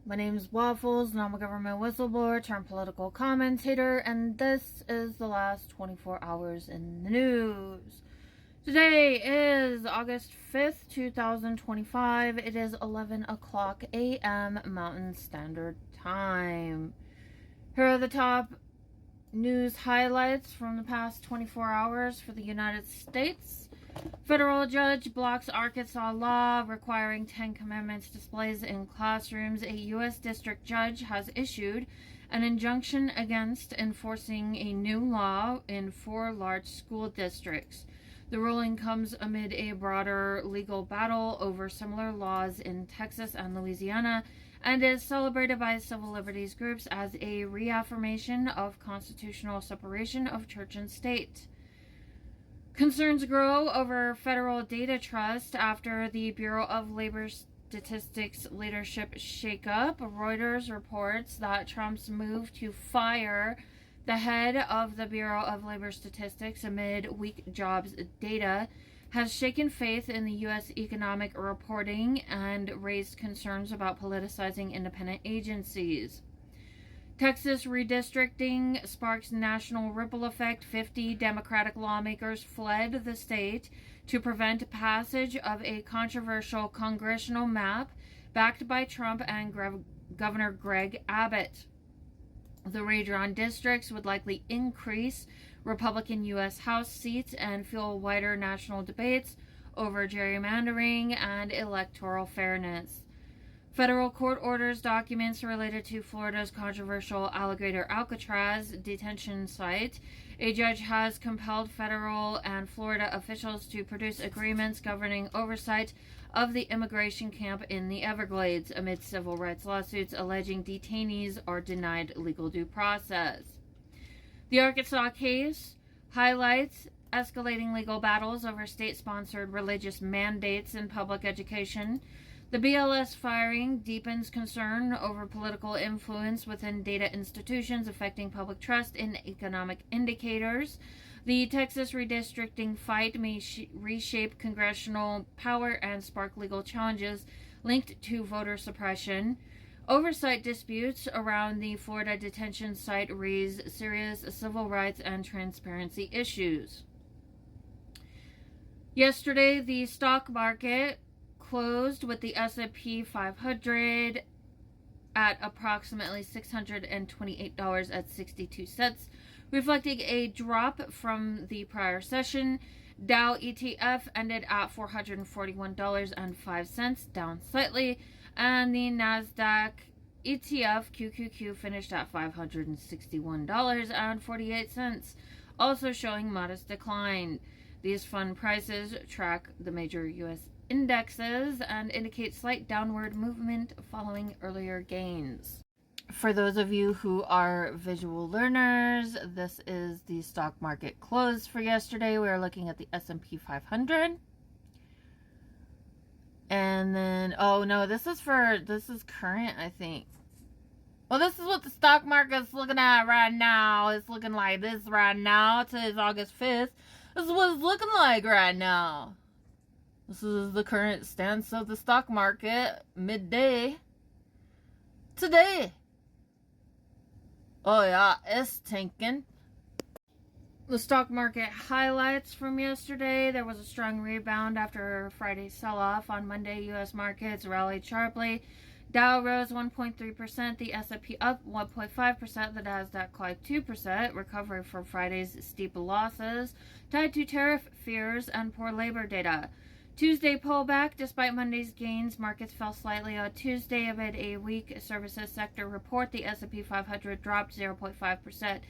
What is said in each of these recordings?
My name is Waffles, and I'm a government whistleblower turned political commentator, and this is the last 24 hours in the news. Today is August 5th, 2025. It is 11 o'clock a.m. Mountain Standard Time. Here are the top news highlights from the past 24 hours for the United States. Federal judge blocks Arkansas law requiring 10 Commandments displays in classrooms. A U.S. district judge has issued an injunction against enforcing a new law in 4 large school districts. The ruling comes amid a broader legal battle over similar laws in Texas and Louisiana, and is celebrated by civil liberties groups as a reaffirmation of constitutional separation of church and state. Concerns grow over federal data trust after the Bureau of Labor Statistics leadership shakeup. Reuters reports that Trump's move to fire the head of the Bureau of Labor Statistics amid weak jobs data has shaken faith in the U.S. economic reporting and raised concerns about politicizing independent agencies. Texas redistricting sparks national ripple effect. 50 Democratic lawmakers fled the state to prevent passage of a controversial congressional map backed by Trump and Governor Greg Abbott. The redrawn districts would likely increase Republican U.S. House seats and fuel wider national debates over gerrymandering and electoral fairness. Federal court orders documents related to Florida's controversial Alligator Alcatraz detention site. A judge has compelled federal and Florida officials to produce agreements governing oversight of the immigration camp in the Everglades amid civil rights lawsuits alleging detainees are denied legal due process. The Arkansas case highlights escalating legal battles over state-sponsored religious mandates in public education. The BLS firing deepens concern over political influence within data institutions affecting public trust in economic indicators. The Texas redistricting fight may reshape congressional power and spark legal challenges linked to voter suppression. Oversight disputes around the Florida detention site raise serious civil rights and transparency issues. Yesterday, the stock market closed with the S&P 500 at approximately $628.62, reflecting a drop from the prior session. Dow ETF ended at $441.05, down slightly, and the Nasdaq ETF QQQ finished at $561.48, also showing modest decline. These fund prices track the major U.S. indexes and indicate slight downward movement following earlier gains. For those of you who are visual learners, this is the stock market close for yesterday. We are looking at the S&P 500. And then, oh no, this is current, I think. Well, this is what the stock market's looking at right now. It's looking like this right now. Today's August 5th. This is what it's looking like right now. This is the current stance of the stock market midday today. Oh yeah, it's tanking. The stock market highlights from yesterday. There was a strong rebound after Friday's sell-off. On Monday, U.S. markets rallied sharply. Dow rose 1.3%, the S&P up 1.5%, the Nasdaq climbed 2%, recovery from Friday's steep losses tied to tariff fears and poor labor data. Tuesday pullback. Despite Monday's gains, markets fell slightly on Tuesday amid a weak services sector report. The S&P 500 dropped 0.5%.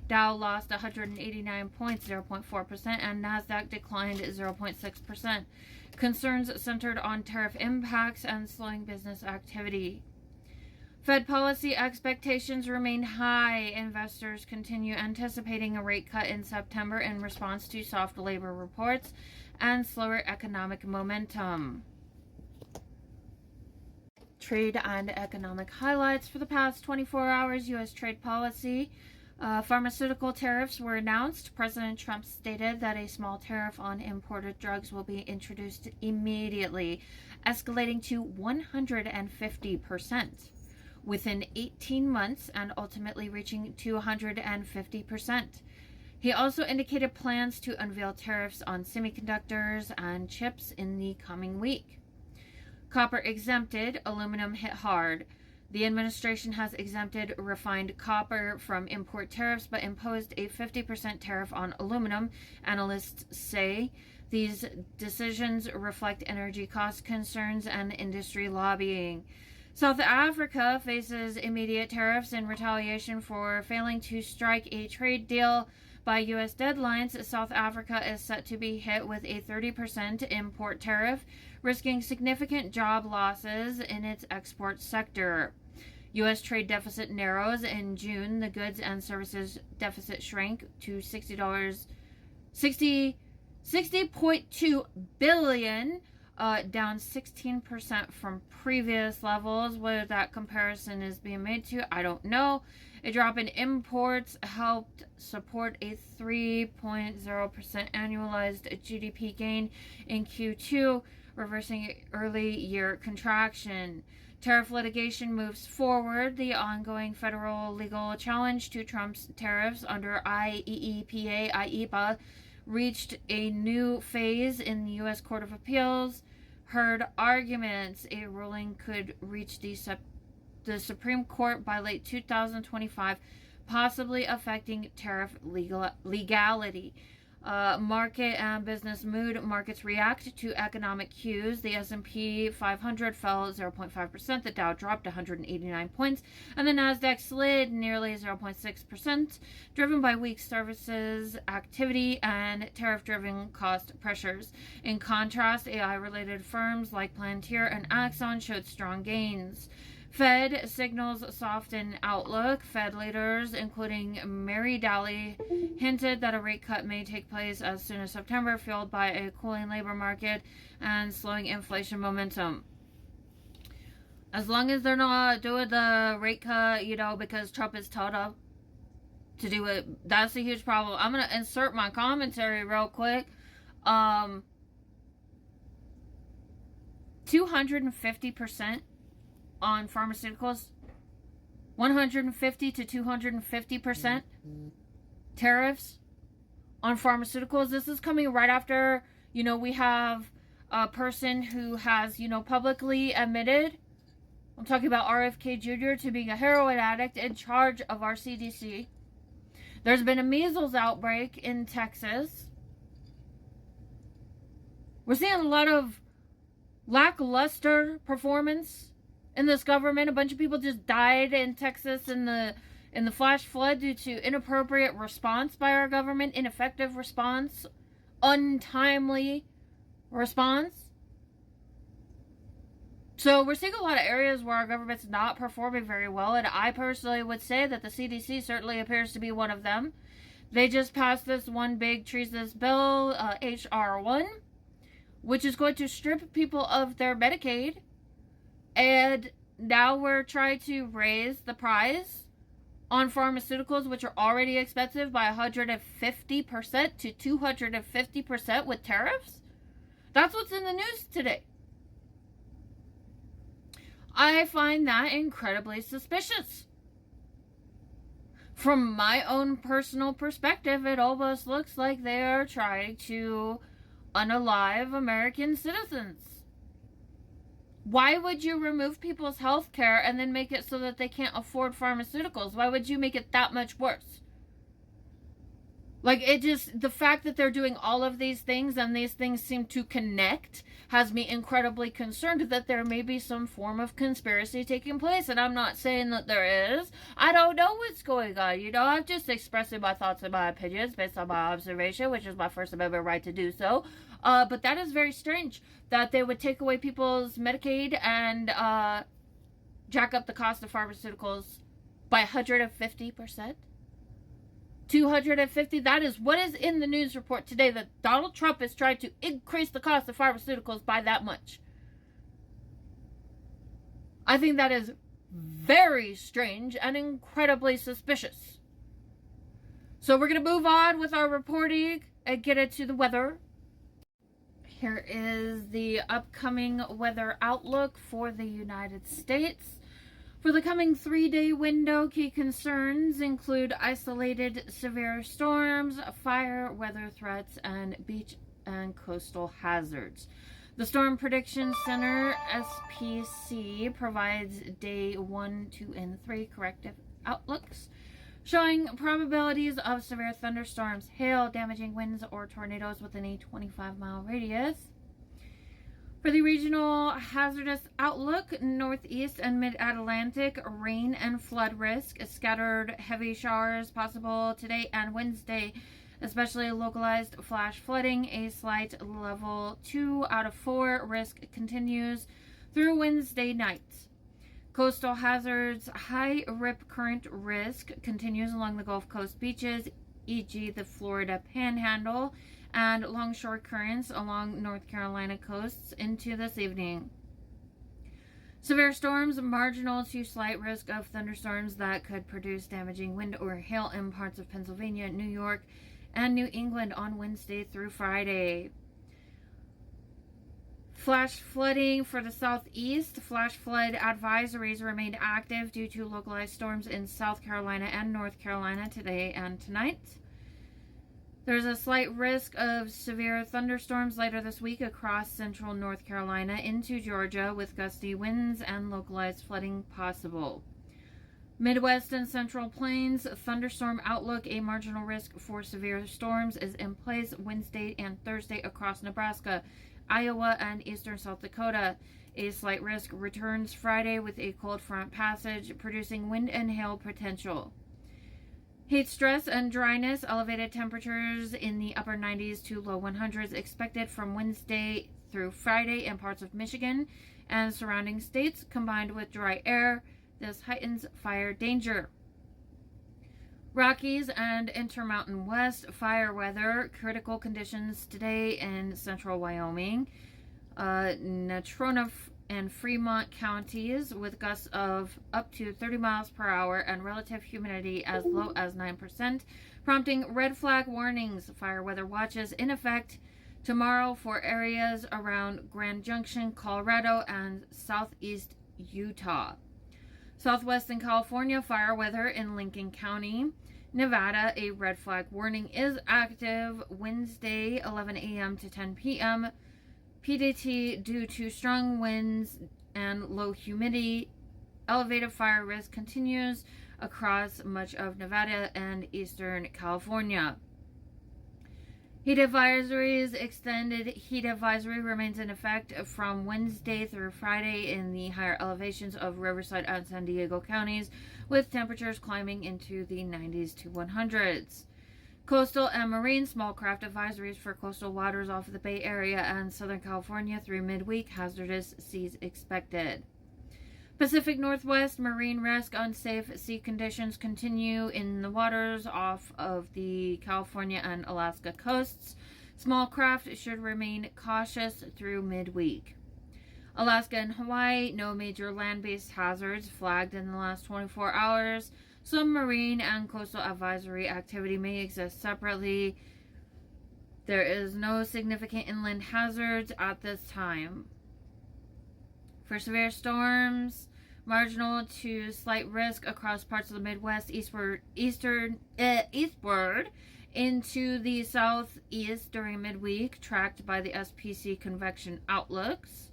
Dow lost 189 points, 0.4%, and Nasdaq declined 0.6%. Concerns centered on tariff impacts and slowing business activity. Fed policy expectations remain high. Investors continue anticipating a rate cut in September in response to soft labor reports and slower economic momentum. Trade and economic highlights for the past 24 hours. U.S. trade policy. Pharmaceutical tariffs were announced. President Trump stated that a small tariff on imported drugs will be introduced immediately, escalating to 150%. within 18 months and ultimately reaching 250%. He also indicated plans to unveil tariffs on semiconductors and chips in the coming week. Copper exempted, aluminum hit hard. The administration has exempted refined copper from import tariffs but imposed a 50% tariff on aluminum, analysts say. These decisions reflect energy cost concerns and industry lobbying. South Africa faces immediate tariffs in retaliation for failing to strike a trade deal. By U.S. deadlines, South Africa is set to be hit with a 30% import tariff, risking significant job losses in its export sector. U.S. trade deficit narrows in June. The goods and services deficit shrank to $60.2 billion, down 16% from previous levels. Whether that comparison is being made to, I don't know. A drop in imports helped support a 3.0% annualized GDP gain in Q2, reversing early year contraction. Tariff litigation moves forward. The ongoing federal legal challenge to Trump's tariffs under IEEPA reached a new phase in the U.S. Court of Appeals. Heard arguments. A ruling could reach the Supreme Court by late 2025, possibly affecting tariff legality. Market and business mood. Markets react to economic cues. The S&P 500 fell 0.5%. The Dow dropped 189 points. And the Nasdaq slid nearly 0.6%, driven by weak services activity and tariff-driven cost pressures. In contrast, AI-related firms like Palantir and Axon showed strong gains. Fed signals soften outlook. Fed leaders, including Mary Daly, hinted that a rate cut may take place as soon as September, fueled by a cooling labor market and slowing inflation momentum. As long as they're not doing the rate cut, because Trump is told up to do it, that's a huge problem. I'm going to insert my commentary real quick. 250% on pharmaceuticals, 150 to 250% tariffs on pharmaceuticals. This is coming right after, we have a person who has, publicly admitted, I'm talking about RFK Jr., to being a heroin addict in charge of our CDC. There's been a measles outbreak in Texas. We're seeing a lot of lackluster performance in this government. A bunch of people just died in Texas in the flash flood due to inappropriate response by our government, ineffective response, untimely response. So we're seeing a lot of areas where our government's not performing very well, and I personally would say that the CDC certainly appears to be one of them. They just passed this one big treasonous bill, H.R. 1, which is going to strip people of their Medicaid. And now we're trying to raise the price on pharmaceuticals, which are already expensive, by 150% to 250% with tariffs. That's what's in the news today. I find that incredibly suspicious. From my own personal perspective, it almost looks like they are trying to unalive American citizens. Why would you remove people's health care and then make it so that they can't afford pharmaceuticals? Why would you make it that much worse? The fact that they're doing all of these things and these things seem to connect has me incredibly concerned that there may be some form of conspiracy taking place. And I'm not saying that there is. I don't know what's going on. I'm just expressing my thoughts and my opinions based on my observation, which is my First Amendment right to do so. But that is very strange that they would take away people's Medicaid and jack up the cost of pharmaceuticals by 150%. 250. That is what is in the news report today, that Donald Trump is trying to increase the cost of pharmaceuticals by that much. I think that is very strange and incredibly suspicious. So we're going to move on with our reporting and get into the weather. Here is the upcoming weather outlook for the United States. For the coming 3-day window, key concerns include isolated severe storms, fire, weather threats, and beach and coastal hazards. The Storm Prediction Center, SPC, provides day 1, 2, and 3 corrective outlooks, showing probabilities of severe thunderstorms, hail, damaging winds, or tornadoes within a 25-mile radius. For the regional hazardous outlook, northeast and mid-Atlantic, rain and flood risk, scattered heavy showers possible today and Wednesday, especially localized flash flooding. A slight level 2 out of 4 risk continues through Wednesday night. Coastal hazards, high rip current risk continues along the Gulf Coast beaches, e.g. the Florida Panhandle, and longshore currents along North Carolina coasts into this evening. Severe storms, marginal to slight risk of thunderstorms that could produce damaging wind or hail in parts of Pennsylvania, New York, and New England on Wednesday through Friday. Flash flooding for the southeast. Flash flood advisories remained active due to localized storms in South Carolina and North Carolina today and tonight. There's a slight risk of severe thunderstorms later this week across central North Carolina into Georgia, with gusty winds and localized flooding possible. Midwest and Central Plains, thunderstorm outlook. A marginal risk for severe storms is in place Wednesday and Thursday across Nebraska, Iowa, and eastern South Dakota. A slight risk returns Friday with a cold front passage, producing wind and hail potential. Heat stress and dryness, elevated temperatures in the upper 90s to low 100s expected from Wednesday through Friday in parts of Michigan and surrounding states, combined with dry air. This heightens fire danger. Rockies and Intermountain West, fire weather, critical conditions today in central Wyoming, Natrona and Fremont counties, with gusts of up to 30 miles per hour and relative humidity as low as 9%, prompting red flag warnings. Fire weather watches in effect tomorrow for areas around Grand Junction, Colorado, and southeast Utah. Southwestern California, fire weather in Lincoln County. Nevada, a red flag warning is active Wednesday 11 a.m. to 10 p.m. PDT due to strong winds and low humidity. Elevated fire risk continues across much of Nevada and eastern California. Heat advisories, extended heat advisory remains in effect from Wednesday through Friday in the higher elevations of Riverside and San Diego counties, with temperatures climbing into the 90s to 100s. Coastal and marine small craft advisories for coastal waters off the Bay Area and Southern California through midweek. Hazardous seas expected. Pacific Northwest, marine risk, unsafe sea conditions continue in the waters off of the California and Alaska coasts. Small craft should remain cautious through midweek. Alaska and Hawaii, no major land-based hazards flagged in the last 24 hours. Some marine and coastal advisory activity may exist separately. There is no significant inland hazards at this time. For severe storms, marginal to slight risk across parts of the Midwest, eastward into the southeast during midweek, tracked by the SPC convection outlooks.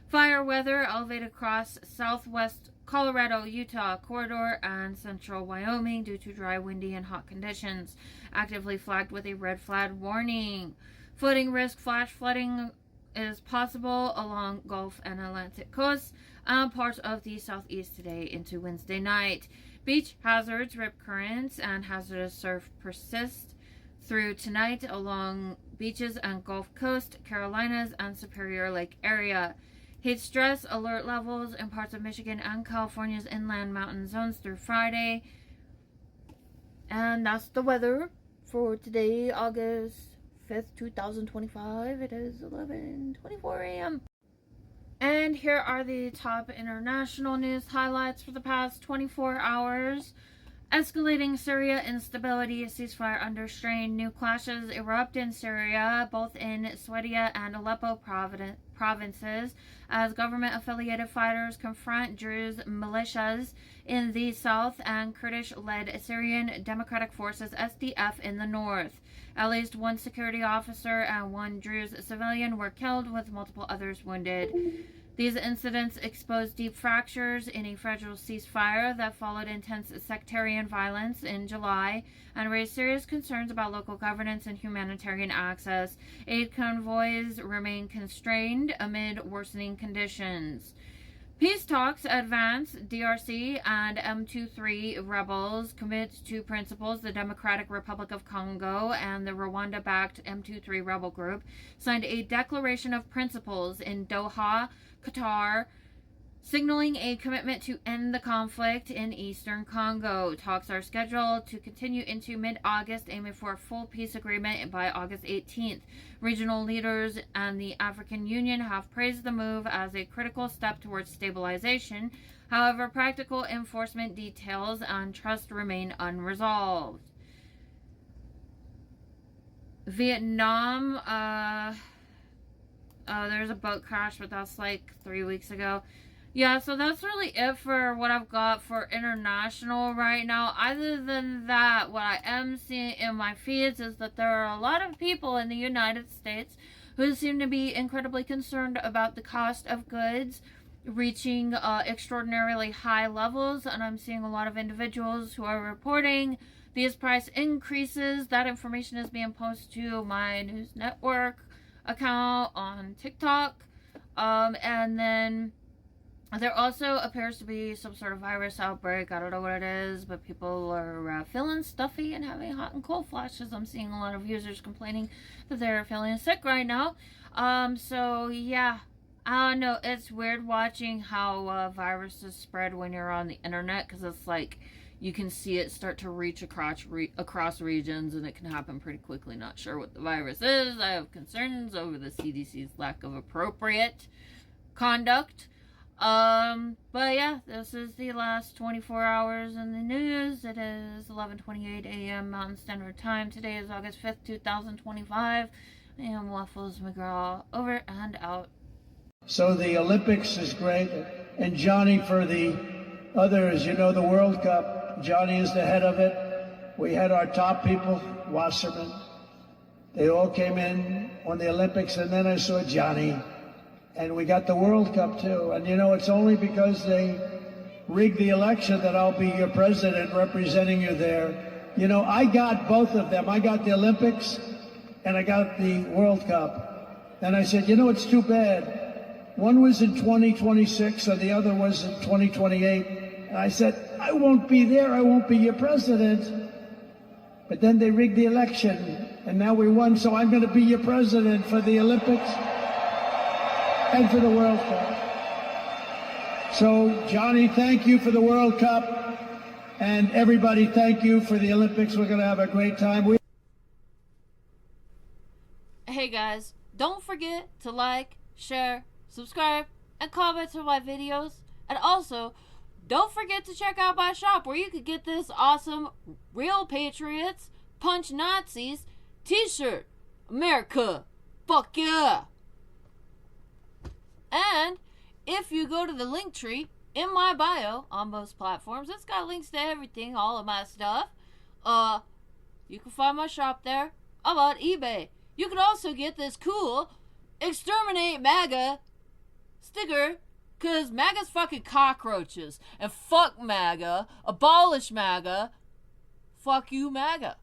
Fire weather elevated across southwest Colorado, Utah corridor, and central Wyoming due to dry, windy, and hot conditions. Actively flagged with a red flag warning. Flooding risk, flash flooding is possible along Gulf and Atlantic coasts and parts of the southeast today into Wednesday night. Beach hazards, rip currents, and hazardous surf persist through tonight along beaches and Gulf Coast, Carolinas, and Superior Lake area. Heat stress alert levels in parts of Michigan and California's inland mountain zones through Friday. And that's the weather for today, August 5th, 2025. It is 11:24 a.m. And here are the top international news highlights for the past 24 hours. Escalating Syria instability, ceasefire under strain. New clashes erupt in Syria, both in Sweden and Aleppo provinces, as government-affiliated fighters confront Druze militias in the south and Kurdish-led Syrian Democratic Forces (SDF) in the north. At least one security officer and one Druze civilian were killed, with multiple others wounded. These incidents exposed deep fractures in a fragile ceasefire that followed intense sectarian violence in July and raised serious concerns about local governance and humanitarian access. Aid convoys remain constrained amid worsening conditions. Peace talks advance. DRC and M23 rebels commit to principles. The Democratic Republic of Congo and the Rwanda-backed M23 rebel group signed a declaration of principles in Doha, Qatar, signaling a commitment to end the conflict in eastern Congo. Talks are scheduled to continue into mid-August, aiming for a full peace agreement by August 18th. Regional leaders and the African Union have praised the move as a critical step towards stabilization. However, practical enforcement details and trust remain unresolved. Vietnam, there's a boat crash, but that's like 3 weeks ago. Yeah, so that's really it for what I've got for international right now. Other than that, what I am seeing in my feeds is that there are a lot of people in the United States who seem to be incredibly concerned about the cost of goods reaching extraordinarily high levels, and I'm seeing a lot of individuals who are reporting these price increases. That information is being posted to my news network account on TikTok, and then there also appears to be some sort of virus outbreak. I don't know what it is, but people are feeling stuffy and having hot and cold flashes. I'm seeing a lot of users complaining that they're feeling sick right now. So yeah, I don't know. It's weird watching how viruses spread when you're on the internet, because it's like you can see it start to reach across regions, and it can happen pretty quickly. Not sure what the virus is. I have concerns over the CDC's lack of appropriate conduct. But yeah, this is the last 24 hours in the news. It is 11:28 a.m. Mountain Standard Time. Today is August 5th, 2025. I am Waffles Mcgrawl, over and out. So the Olympics is great, and Johnny for the others, you know, the World Cup, Johnny is the head of it. We had our top people, Wasserman. They all came in on the Olympics, and then I saw Johnny. And we got the World Cup too. And you know, it's only because they rigged the election that I'll be your president representing you there. You know, I got both of them. I got the Olympics and I got the World Cup. And I said, you know, it's too bad. One was in 2026 and the other was in 2028. And I said, I won't be there. I won't be your president. But then they rigged the election and now we won. So I'm going to be your president for the Olympics and for the World Cup. So, Johnny, thank you for the World Cup. And everybody, thank you for the Olympics. We're going to have a great time. Hey guys, don't forget to like, share, subscribe, and comment on my videos. And also, don't forget to check out my shop where you could get this awesome Real Patriots Punch Nazis t-shirt. America, fuck yeah! And if you go to the link tree in my bio on most platforms, it's got links to everything, all of my stuff. You can find my shop there. I'm on eBay. You can also get this cool Exterminate MAGA sticker, because MAGA's fucking cockroaches. And fuck MAGA. Abolish MAGA. Fuck you, MAGA.